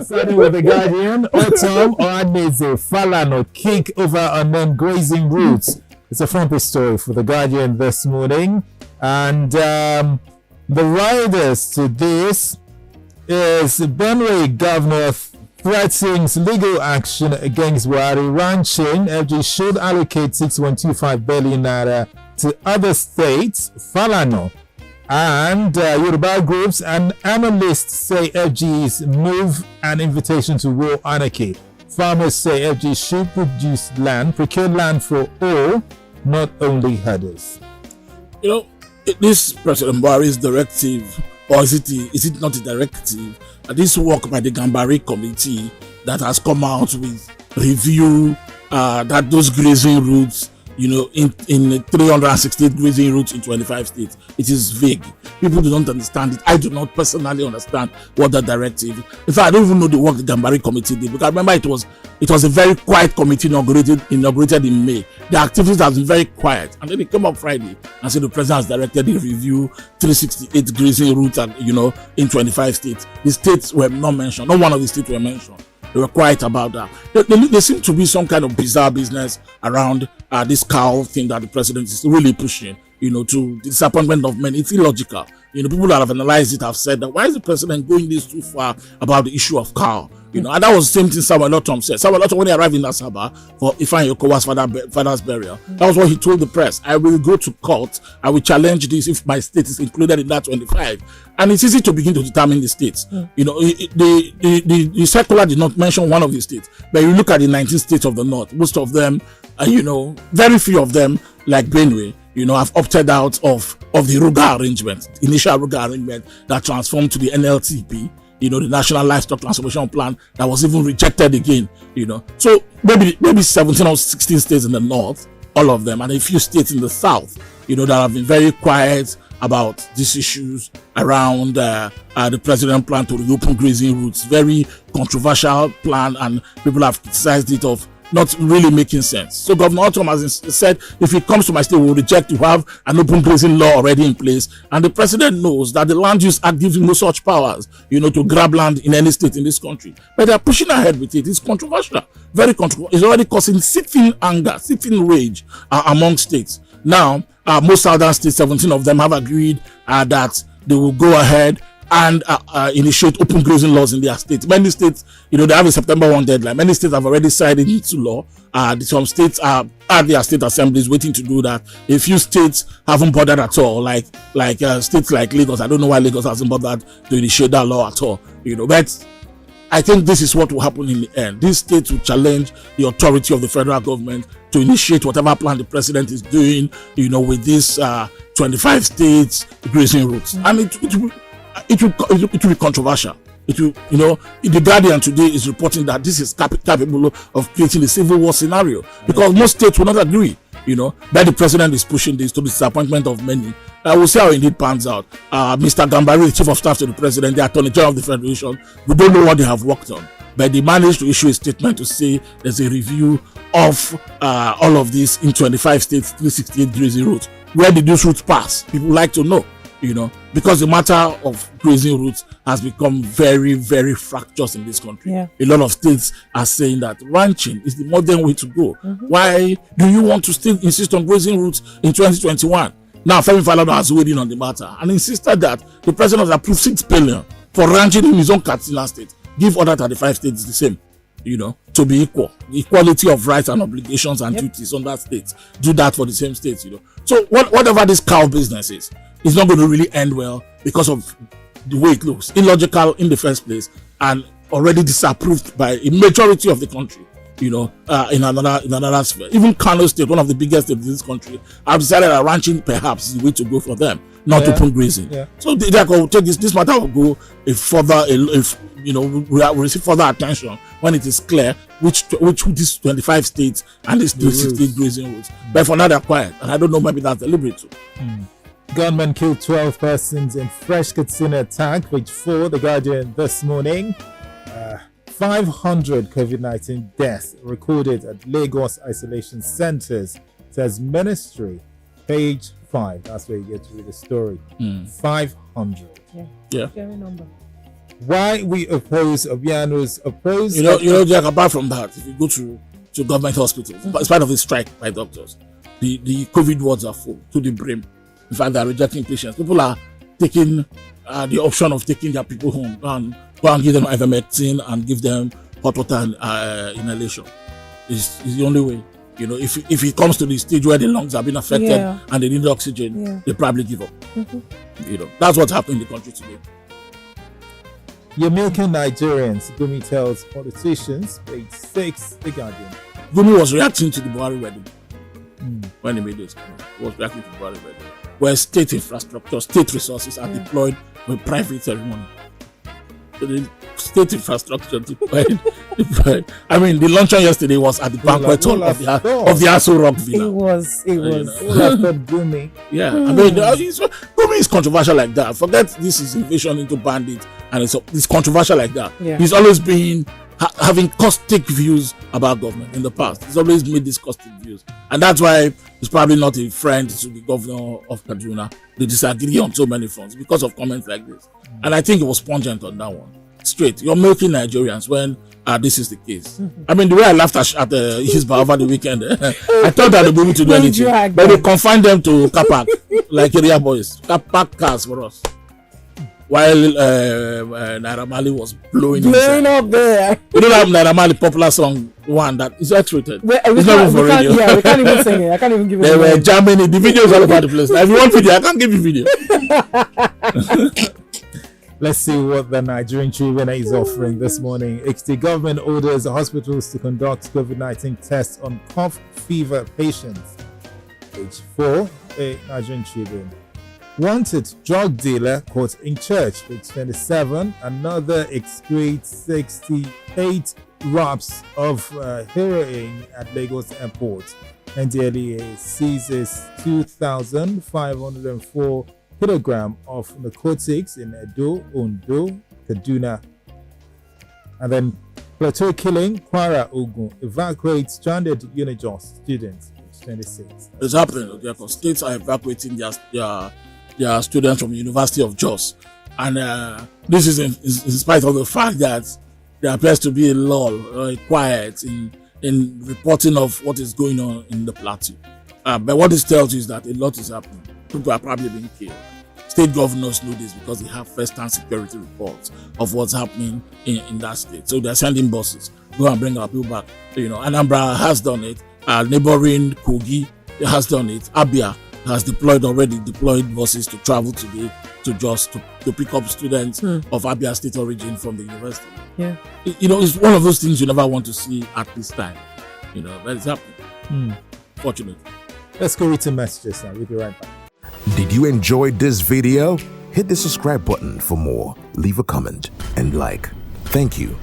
Starting with the Guardian, Ortom, Ohanaeze, Falana kick over unnamed grazing routes. It's a front page story for the Guardian this morning. And the riders to this is Benue Governor threatens legal action against Buhari ranching. FG should allocate 6.25 billion naira to other states. Falana and Yoruba groups and analysts say FG's move an invitation to war anarchy. Farmers say FG should procure land for all, not only herders. This President Buhari's directive, or is it not a directive? This work by the Gambari committee that has come out with review that those grazing routes, in 368 grazing routes in 25 states, it is vague. People do not understand it. I do not personally understand what the directive. In fact, I don't even know the work the Gambari committee did, because I remember it was a very quiet committee inaugurated in May. The activities have been very quiet, and then they came up Friday and said the president has directed a review 368 grazing routes, and in 25 states. The states were not mentioned. Not one of the states were mentioned. They were quiet about that. There seemed to be some kind of bizarre business around this cow thing that the president is really pushing, to the disappointment of many. It's illogical. People that have analyzed it have said that why is the president going this too far about the issue of cow? And that was the same thing Samuel Ortom said. Samuel Ortom, when he arrived in Asaba for Ifeanyi Okowa's father's burial, that was what he told the press. I will go to court. I will challenge this if my state is included in that 25. And it's easy to begin to determine the states. The circular did not mention one of the states, but you look at the 19 states of the north, most of them, very few of them, like Benue, have opted out of the Ruga arrangement, initial Ruga arrangement that transformed to the NLTP, the National Livestock Transformation Plan, that was even rejected again, So maybe 17 or 16 states in the north, all of them, and a few states in the south, that have been very quiet about these issues around the president plan to reopen grazing routes. Very controversial plan, and people have criticized it of not really making sense. So Governor Ortom has said, if it comes to my state, we will reject to have an open grazing law already in place. And the president knows that the Land Use Act gives him no such powers, to grab land in any state in this country. But they are pushing ahead with it. It's controversial, very controversial. It's already causing sitting anger, sitting rage among states. Now, most southern states, 17 of them, have agreed that they will go ahead and initiate open grazing laws in their states. Many states, they have a September 1 deadline. Many states have already signed it into law. Some states are at their state assemblies waiting to do that. A few states haven't bothered at all, like states like Lagos. I don't know why Lagos hasn't bothered to initiate that law at all. But I think this is what will happen in the end. These states will challenge the authority of the federal government to initiate whatever plan the president is doing, with these 25 states grazing routes. And it will be controversial. The Guardian today is reporting that this is capable of creating a civil war scenario, because most states will not agree. But the president is pushing this to the disappointment of many. We'll see how it pans out. Mr. Gambari, the chief of staff to the president, the attorney general of the federation, we don't know what they have worked on, but they managed to issue a statement to say there's a review of all of this in 25 states, 368 grazing routes. Where did these routes pass? People like to know. Because the matter of grazing routes has become very, very fractious in this country. Yeah. A lot of states are saying that ranching is the modern way to go. Why do you want to still insist on grazing routes in 2021? Now, Femi Falana has weighed in on the matter and insisted that the president has approved 6 billion for ranching in his own Katsina state. Give other 35 states the same, to be equal. The equality of rights and obligations and duties on that state. Do that for the same states, So whatever this cow business is, it's not going to really end well because of the way it looks. Illogical in the first place, and already disapproved by a majority of the country, in another sphere. Even Kano State, one of the biggest states in this country, have decided that ranching perhaps is the way to go for them, not open grazing. Yeah. So they will take this matter will go we'll receive further attention when it is clear which these 25 states and these 360 grazing routes. But for now they're quiet, and I don't know, maybe that's deliberate too. Gunmen killed 12 persons in fresh Katsina attack, page 4, The Guardian this morning. 500 COVID-19 deaths recorded at Lagos isolation centers, says ministry, page 5. That's where you get to read the story. 500. Yeah. Scary number. why we oppose Obiano's approach. Jack, apart from that, if you go to government hospitals, in spite of the strike by doctors, the COVID wards are full to the brim. In fact, they are rejecting patients. People are taking the option of taking their people home and go and give them ivermectin and give them hot water and inhalation. Is the only way. If it comes to the stage where the lungs have been affected and they need oxygen, they probably give up. That's what's happening in the country today. You're milking Nigerians, Gumi tells politicians, page 6, The Guardian. Gumi was reacting to the Buhari wedding when he made this comment. He was reacting to the Buhari wedding, where state infrastructure, state resources are deployed with private ceremony. So the state infrastructure deployed. I mean, the luncheon yesterday was at the banquet hall of the Aso Rock Villa. It was. Gumi. Yeah, I mean, Gumi is controversial like that. Forget this is invasion into bandits, and it's controversial like that. Yeah. He's always been having caustic views about government in the past. He's always made these caustic views, and that's why he's probably not a friend to the governor of Kaduna. They disagree on so many fronts because of comments like this, and I think it was pungent on that one. Straight, you're milking Nigerians when this is the case. I mean, the way I laughed at Hisba over the weekend, I thought that they were able to do anything, but they confined them to car park, like area boys, car park cars for us. While Naira Marley was blowing up there. You know that Naira Marley popular song one that is X-rated. It's not even for radio. Yeah, we can't even sing it. I can't even give it. They were jamming it. The video is all over the place. Now, if you want video, I can't give you video. Let's see what the Nigerian Tribunal is offering this morning. The government orders hospitals to conduct COVID-19 tests on cough fever patients. Page 4, the Nigerian Tribune. Wanted drug dealer caught in church. Page 27. Another excretes 68 wraps of heroin at Lagos Airport. NDLEA seizes 2,504 kilogram of narcotics in Edo, Ondo, Kaduna. And then plateau killing, Kwara, Ogun, evacuates stranded Unijos students. 26. It's happening because states are evacuating their students from the University of Jos. And this is in spite of the fact that there appears to be a lull, quiet in reporting of what is going on in the plateau. But what this tells you is that a lot is happening. People are probably being killed. State governors know this because they have first-hand security reports of what's happening in that state. So they're sending buses, go and bring our people back. Anambra has done it. Neighboring Kogi has done it. Abia has deployed buses to travel today to just to pick up students of Abia State origin from the university. Yeah. It's one of those things you never want to see at this time. But it's happening. Fortunately. Let's go read some messages now. We'll be right back. Did you enjoy this video? Hit the subscribe button for more. Leave a comment and like. Thank you.